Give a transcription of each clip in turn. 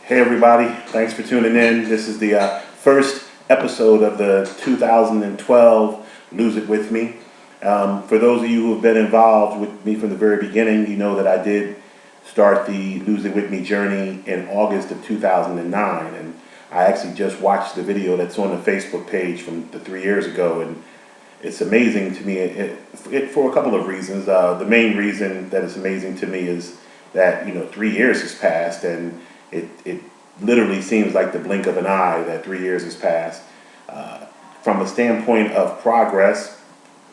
Hey everybody, thanks for tuning in. This is the first episode of the 2012 Lose It With Me. For those of you who have been involved with me from the very beginning, you know that I did start the Lose It With Me journey in August of 2009. And I actually just watched the video that's on the Facebook page from the 3 years ago. And it's amazing to me for a couple of reasons. The main reason that it's amazing to me is that, 3 years has passed, and it literally seems like the blink of an eye that 3 years has passed. From a standpoint of progress,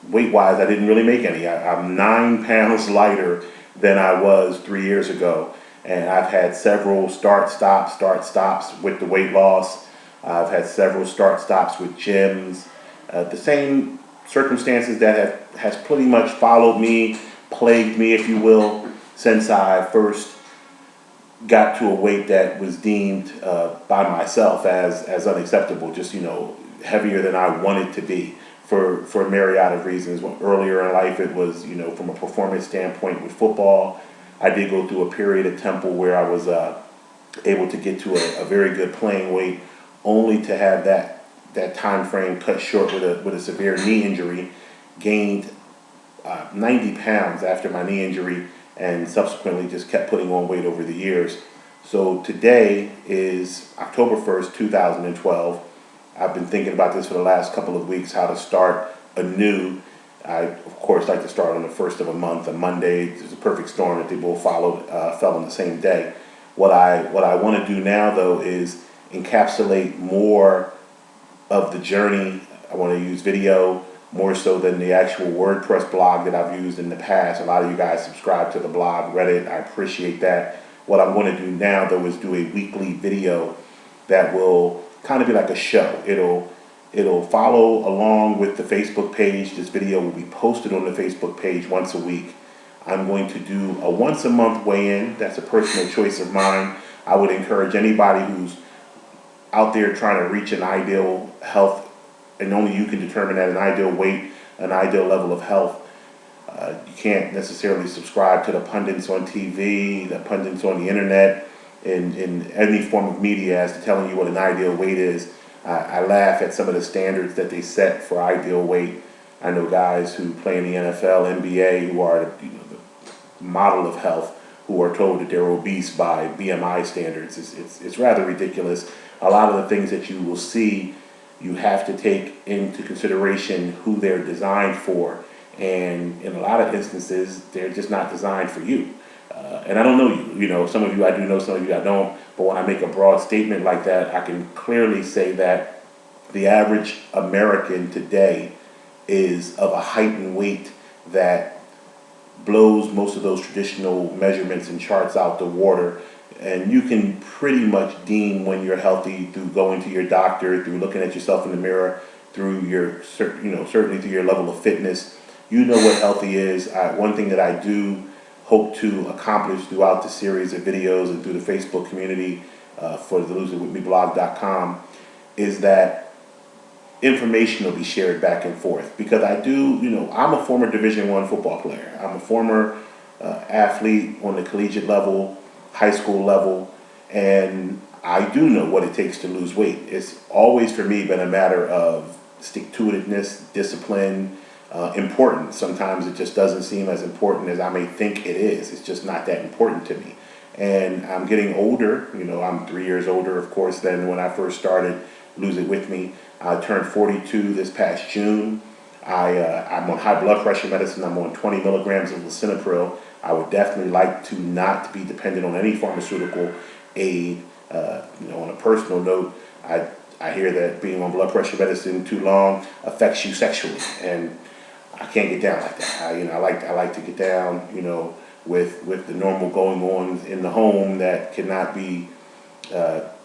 weight-wise, I didn't really make any. I'm 9 pounds lighter than I was 3 years ago, and I've had several start-stops with the weight loss. I've had several start-stops with gyms. The same circumstances that has pretty much followed me, plagued me, if you will, since I first got to a weight that was deemed by myself as unacceptable, just heavier than I wanted to be for a myriad of reasons. Earlier in life, it was from a performance standpoint with football. I did go through a period at Temple where I was able to get to a very good playing weight, only to have that time frame cut short with a severe knee injury. Gained 90 pounds after my knee injury, and subsequently just kept putting on weight over the years. So today is October 1st, 2012. I've been thinking about this for the last couple of weeks, how to start anew. I, of course, like to start on the first of a month, a Monday. It's a perfect storm that they both fell on the same day. What I want to do now, though, is encapsulate more of the journey. I want to use video more so than the actual WordPress blog that I've used in the past. A lot of you guys subscribe to the blog, Reddit. I appreciate that. What I'm going to do now, though, is do a weekly video that will kind of be like a show. It'll follow along with the Facebook page. This video will be posted on the Facebook page once a week. I'm going to do a once a month weigh-in. That's a personal choice of mine. I would encourage anybody who's out there trying to reach an ideal health, and only you can determine that, an ideal weight, an ideal level of health. You can't necessarily subscribe to the pundits on TV, the pundits on the internet, in any form of media as to telling you what an ideal weight is. I laugh at some of the standards that they set for ideal weight. I know guys who play in the NFL, NBA, who are the model of health, who are told that they're obese by BMI standards. It's rather ridiculous. A lot of the things that you will see, you have to take into consideration who they're designed for. And in a lot of instances, they're just not designed for you. And I don't know you. Some of you I do know, some of you I don't. But when I make a broad statement like that, I can clearly say that the average American today is of a height and weight that blows most of those traditional measurements and charts out the water. And you can pretty much deem when you're healthy through going to your doctor, through looking at yourself in the mirror, through your, certainly through your level of fitness. You know what healthy is. One thing that I do hope to accomplish throughout the series of videos and through the Facebook community for the loseitwithmeblog.com is that information will be shared back and forth. Because I'm a former Division I football player. I'm a former athlete on the collegiate level, high school level, and I do know what it takes to lose weight. It's always for me been a matter of stick-to-itiveness, discipline, importance. Sometimes it just doesn't seem as important as I may think it is. It's just not that important to me. And I'm getting older. I'm 3 years older, of course, than when I first started Lose It With Me. I turned 42 this past June. I'm on high blood pressure medicine. I'm on 20 milligrams of lisinopril. I would definitely like to not be dependent on any pharmaceutical aid. On a personal note, I hear that being on blood pressure medicine too long affects you sexually, and I can't get down like that. I like to get down, with the normal going on in the home that cannot be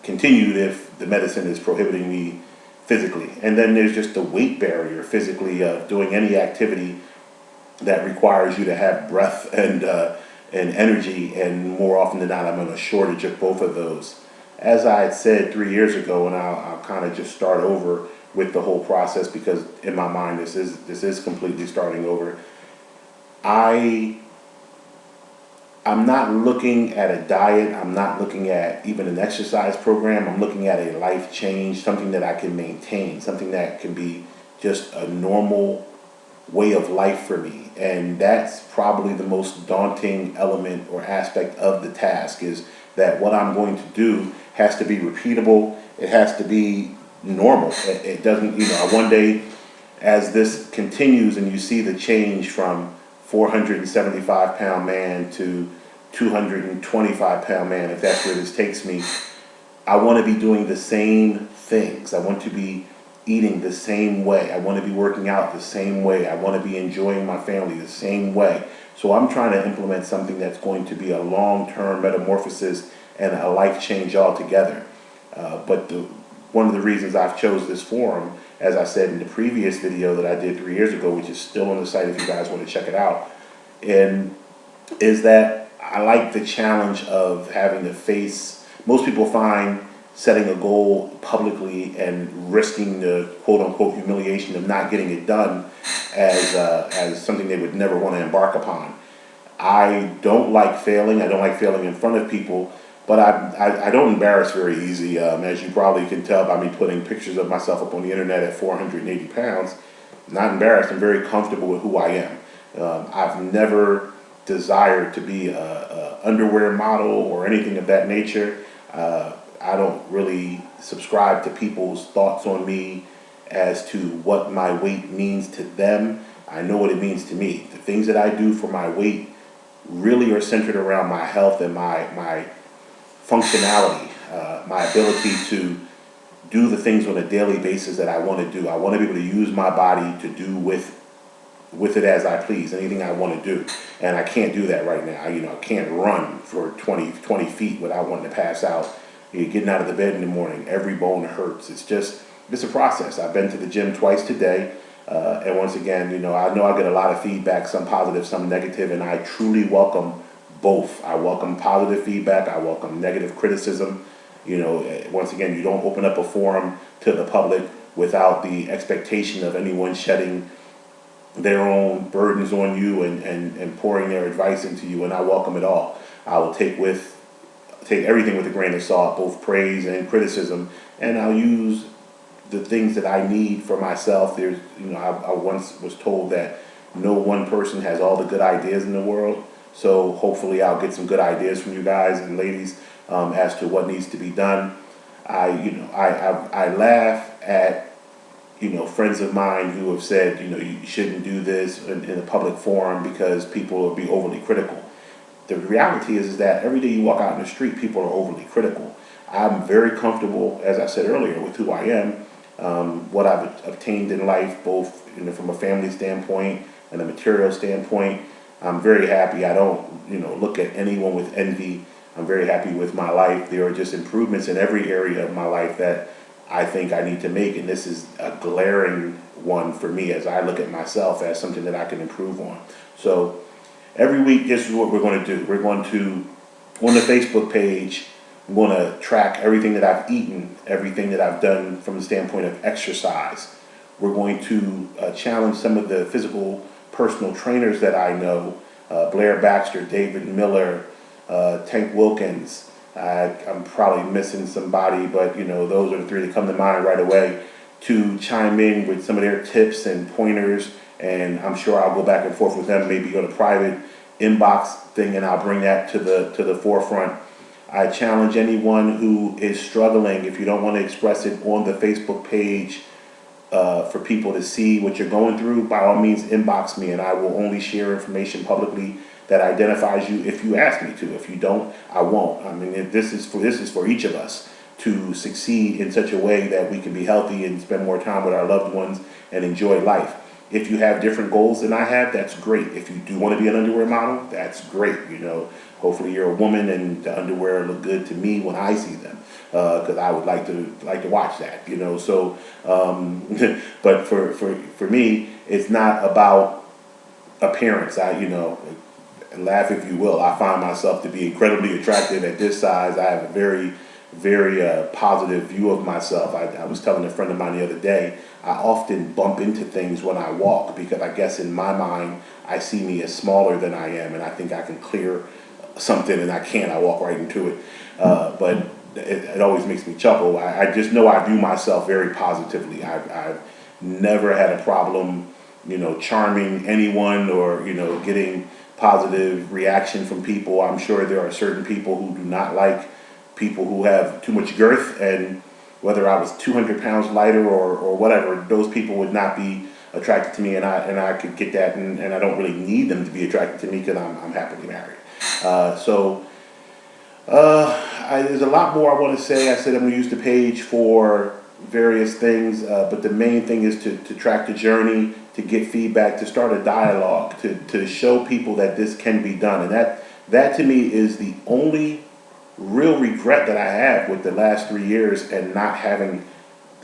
continued if the medicine is prohibiting me physically. And then there's just the weight barrier physically of doing any activity that requires you to have breath and energy, and more often than not, I'm in a shortage of both of those. As I had said 3 years ago, and I'll kind of just start over with the whole process, because in my mind this is completely starting over. I I'm not looking at a diet. I'm not looking at even an exercise program. I'm looking at a life change, something that I can maintain, something that can be just a normal way of life for me. And that's probably the most daunting element or aspect of the task, is that what I'm going to do has to be repeatable. It has to be normal. It doesn't, one day as this continues and you see the change from 475-pound man to 225-pound man, if that's where this takes me, I want to be doing the same things. I want to be eating the same way. I want to be working out the same way. I want to be enjoying my family the same way. So I'm trying to implement something that's going to be a long-term metamorphosis and a life change altogether. But one of the reasons I've chose this forum, as I said in the previous video that I did 3 years ago, which is still on the site if you guys want to check it out, and is that I like the challenge of having to face, most people find setting a goal publicly and risking the quote unquote humiliation of not getting it done as something they would never want to embark upon. I don't like failing. I don't like failing in front of people, but I don't embarrass very easy. As you probably can tell by me putting pictures of myself up on the internet at 480 pounds, not embarrassed. I'm very comfortable with who I am. I've never desired to be a underwear model or anything of that nature. I don't really subscribe to people's thoughts on me as to what my weight means to them. I know what it means to me. The things that I do for my weight really are centered around my health and my functionality, my ability to do the things on a daily basis that I want to do. I want to be able to use my body to do with it as I please, anything I want to do. And I can't do that right now. I can't run for 20 feet without wanting to pass out. You're getting out of the bed in the morning, every bone hurts. It's a process. I've been to the gym twice today. And once again, I know I get a lot of feedback, some positive, some negative, and I truly welcome both. I welcome positive feedback. I welcome negative criticism. Once again, you don't open up a forum to the public without the expectation of anyone shedding their own burdens on you and pouring their advice into you, and I welcome it all. I will take everything with a grain of salt, both praise and criticism, and I'll use the things that I need for myself. I once was told that no one person has all the good ideas in the world, so hopefully I'll get some good ideas from you guys and ladies as to what needs to be done. I laugh at friends of mine who have said, you shouldn't do this in a public forum because people will be overly critical. The reality is that every day you walk out in the street, people are overly critical. I'm very comfortable, as I said earlier, with who I am, what I've obtained in life, both from a family standpoint and a material standpoint. I'm very happy. I don't, look at anyone with envy. I'm very happy with my life. There are just improvements in every area of my life that I think I need to make, and this is a glaring one for me as I look at myself as something that I can improve on. So every week, this is what we're going to do. We're going to, on the Facebook page, I'm going to track everything that I've eaten, everything that I've done from the standpoint of exercise. We're going to challenge some of the physical personal trainers that I know, Blair Baxter, David Miller, Tank Wilkins. I'm probably missing somebody, but those are the three that come to mind right away, to chime in with some of their tips and pointers, and I'm sure I'll go back and forth with them, maybe on a private inbox thing, and I'll bring that to the forefront. I challenge anyone who is struggling, if you don't want to express it on the Facebook page for people to see what you're going through, by all means inbox me, and I will only share information publicly that identifies you if you ask me to. If you don't, I won't. I mean, this is for each of us to succeed in such a way that we can be healthy and spend more time with our loved ones and enjoy life. If you have different goals than I have, that's great. If you do want to be an underwear model, that's great. Hopefully you're a woman and the underwear look good to me when I see them, because I would like to watch that. So, but for me, it's not about appearance. Laugh if you will. I find myself to be incredibly attractive at this size. I have a very, very positive view of myself. I was telling a friend of mine the other day, I often bump into things when I walk because I guess in my mind I see me as smaller than I am, and I think I can clear something and I can't, I walk right into it. But it always makes me chuckle. I just know I view myself very positively. I've never had a problem, charming anyone or, getting positive reaction from people. I'm sure there are certain people who do not like people who have too much girth, and whether I was 200 pounds lighter or whatever, those people would not be attracted to me, and I could get that, and I don't really need them to be attracted to me because I'm happily married. There's a lot more I want to say. I said I'm going to use the page for various things, but the main thing is to track the journey, to get feedback, to start a dialogue, to show people that this can be done. And that to me is the only real regret that I have with the last 3 years and not having,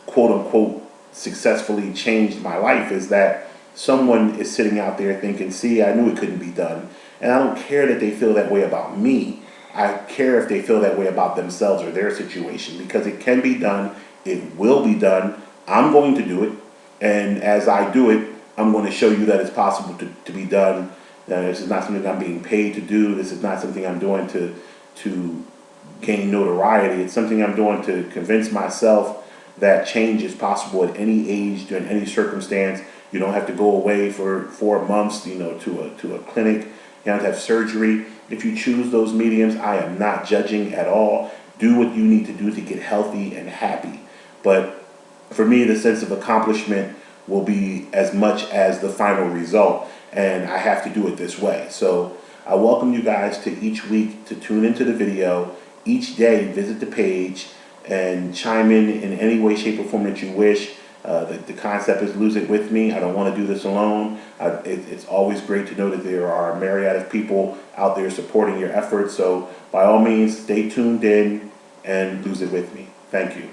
quote unquote, successfully changed my life, is that someone is sitting out there thinking, see, I knew it couldn't be done. And I don't care that they feel that way about me. I care if they feel that way about themselves or their situation, because it can be done. It will be done. I'm going to do it. And as I do it, I'm going to show you that it's possible to be done. This is not something I'm being paid to do. This is not something I'm doing to gain notoriety. It's something I'm doing to convince myself that change is possible at any age, during any circumstance. You don't have to go away for 4 months, to a clinic. You don't have to have surgery. If you choose those mediums, I am not judging at all. Do what you need to do to get healthy and happy. But for me, the sense of accomplishment will be as much as the final result, and I have to do it this way. So I welcome you guys to each week to tune into the video. Each day, visit the page and chime in any way, shape, or form that you wish. The concept is lose it with me. I don't want to do this alone. It's always great to know that there are a myriad of people out there supporting your efforts. So by all means, stay tuned in and lose it with me. Thank you.